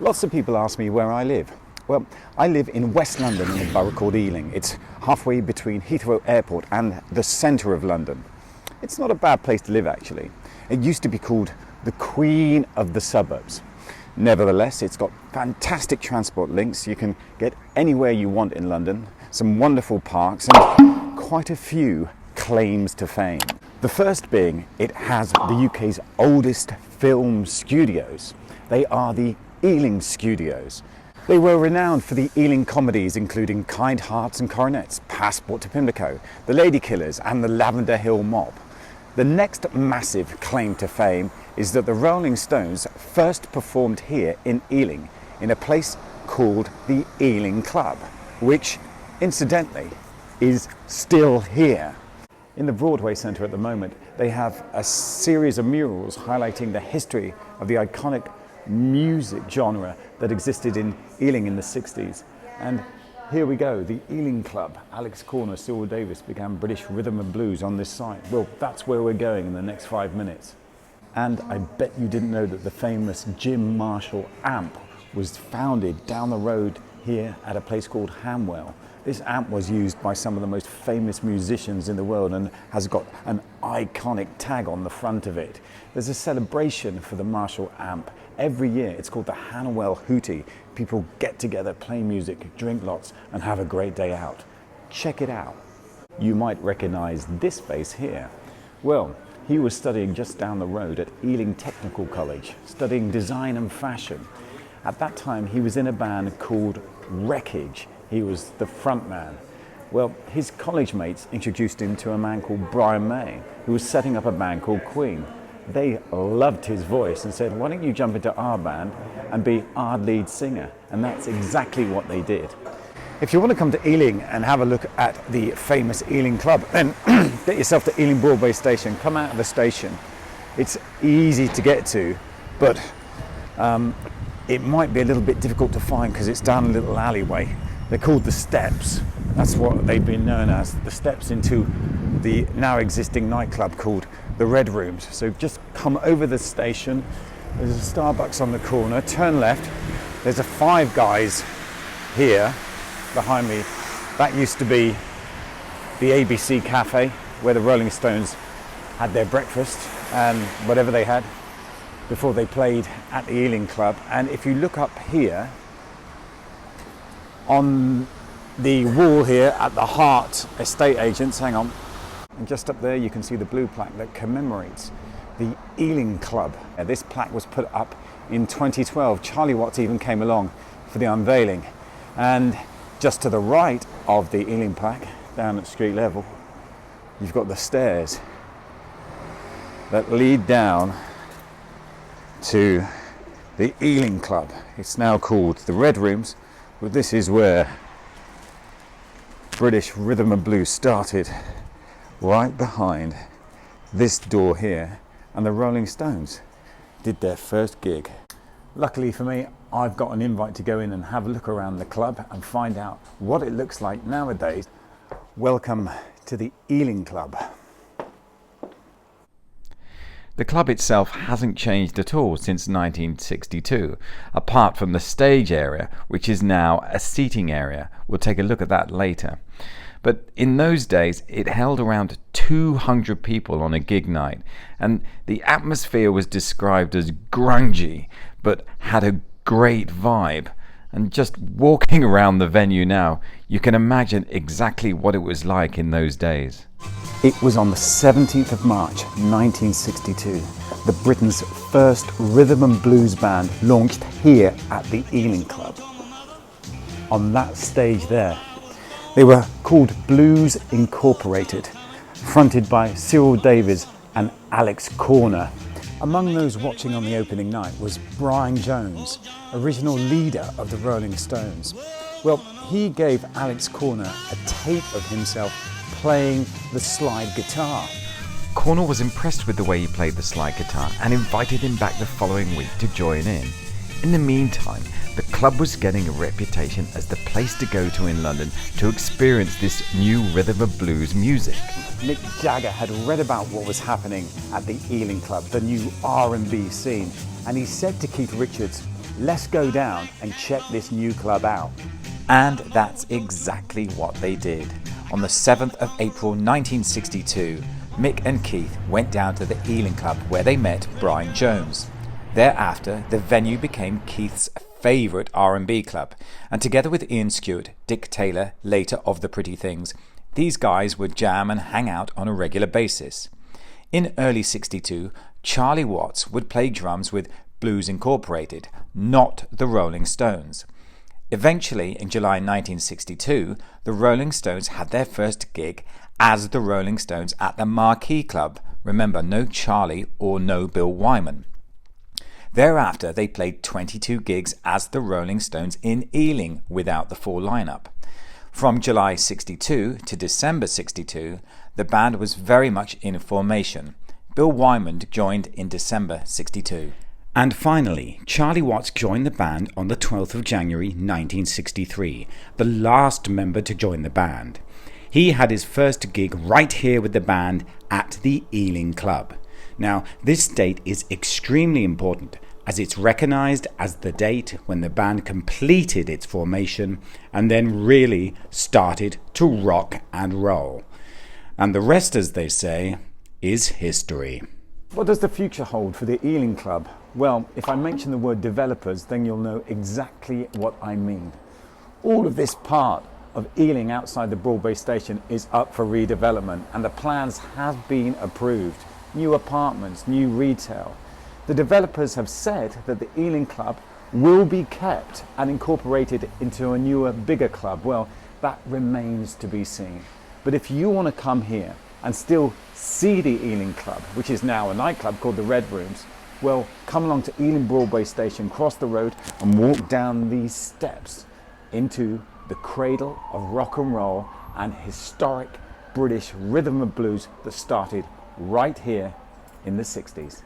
Lots of people ask me where I live. Well, I live in West London in a borough called Ealing. It's halfway between Heathrow Airport and the centre of London. It's not a bad place to live actually. It used to be called the Queen of the Suburbs. Nevertheless, it's got fantastic transport links. You can get anywhere you want in London, some wonderful parks and quite a few claims to fame. The first being it has the UK's oldest film studios. They are the Ealing Studios. They were renowned for the Ealing comedies including Kind Hearts and Coronets, Passport to Pimlico, The Lady Killers and The Lavender Hill Mob. The next massive claim to fame is that the Rolling Stones first performed here in Ealing in a place called the Ealing Club, which incidentally is still here. In the Broadway Centre at the moment they have a series of murals highlighting the history of the iconic music genre that existed in Ealing in the 60s. And here we go, the Ealing Club. Alex Corner, Cyril Davis began British rhythm and blues on this site. Well, that's where we're going in the next 5 minutes. And I bet you didn't know that the famous Jim Marshall amp was founded down the road here at a place called Hamwell. This amp was used by some of the most famous musicians in the world and has got an iconic tag on the front of it. There's a celebration for the Marshall amp every year. It's called the Hamwell Hootie. People get together, play music, drink lots and have a great day out. Check it out. You might recognize this face here. Well, he was studying just down the road at Ealing Technical College, studying design and fashion. At that time he was in a band called Wreckage. He was the front man. Well, his college mates introduced him to a man called Brian May, who was setting up a band called Queen. They loved his voice and said, why don't you jump into our band and be our lead singer? And that's exactly what they did. If you want to come to Ealing and have a look at the famous Ealing Club, then get yourself to Ealing Broadway Station. Come out of the station. It's easy to get to, but it might be a little bit difficult to find because it's down a little alleyway. They're called the Steps. That's what they've been known as, the steps into the now existing nightclub called the Red Rooms. So just come over the station. There's a Starbucks on the corner. Turn left. There's a Five Guys here behind me. That used to be the ABC Cafe where the Rolling Stones had their breakfast and whatever they had before they played at the Ealing Club. And if you look up here on the wall here at the Hart Estate Agents, hang on, and just up there you can see the blue plaque that commemorates the Ealing Club. This plaque was put up in 2012. Charlie Watts even came along for the unveiling. And just to the right of the Ealing plaque, down at street level, you've got the stairs that lead down to the Ealing Club. It's now called the Red Rooms, but this is where British rhythm and blues started, right behind this door here, and the Rolling Stones did their first gig. Luckily for me, I've got an invite to go in and have a look around the club and find out what it looks like nowadays. Welcome to the Ealing Club. The club itself hasn't changed at all since 1962, apart from the stage area, which is now a seating area. We'll take a look at that later. But in those days, it held around 200 people on a gig night, and the atmosphere was described as grungy, but had a great vibe. And just walking around the venue now, you can imagine exactly what it was like in those days. It was on the 17th of March 1962 that Britain's first rhythm and blues band launched here at the Ealing Club. On that stage there, they were called Blues Incorporated, fronted by Cyril Davis and Alex Corner. Among those watching on the opening night was Brian Jones, original leader of the Rolling Stones. Well, he gave Alex Corner a tape of himself playing the slide guitar. Corner was impressed with the way he played the slide guitar and invited him back the following week to join in. In the meantime, the club was getting a reputation as the place to go to in London to experience this new rhythm and blues music. Mick Jagger had read about what was happening at the Ealing Club, the new R&B scene, and he said to Keith Richards, let's go down and check this new club out. And that's exactly what they did. On the 7th of April 1962, Mick and Keith went down to the Ealing Club where they met Brian Jones. Thereafter, the venue became Keith's favourite R&B club, and together with Ian Stewart, Dick Taylor, later of The Pretty Things, these guys would jam and hang out on a regular basis. In early 62, Charlie Watts would play drums with Blues Incorporated, not the Rolling Stones. Eventually, in July 1962, the Rolling Stones had their first gig as the Rolling Stones at the Marquee Club. Remember, no Charlie or no Bill Wyman. Thereafter, they played 22 gigs as the Rolling Stones in Ealing without the full lineup. From July 62 to December 62, the band was very much in formation. Bill Wyman joined in December 62. And finally, Charlie Watts joined the band on the 12th of January 1963, the last member to join the band. He had his first gig right here with the band at the Ealing Club. Now, this date is extremely important as it's recognised as the date when the band completed its formation and then really started to rock and roll. And the rest, as they say, is history. What does the future hold for the Ealing Club? Well, if I mention the word developers, then you'll know exactly what I mean. All of this part of Ealing outside the Broadway station is up for redevelopment, and the plans have been approved. New apartments, new retail. The developers have said that the Ealing Club will be kept and incorporated into a newer, bigger club. Well, that remains to be seen. But if you want to come here and still see the Ealing Club, which is now a nightclub called the Red Rooms, well, come along to Ealing Broadway Station, cross the road and walk down these steps into the cradle of rock and roll and historic British rhythm and blues that started right here in the 60s.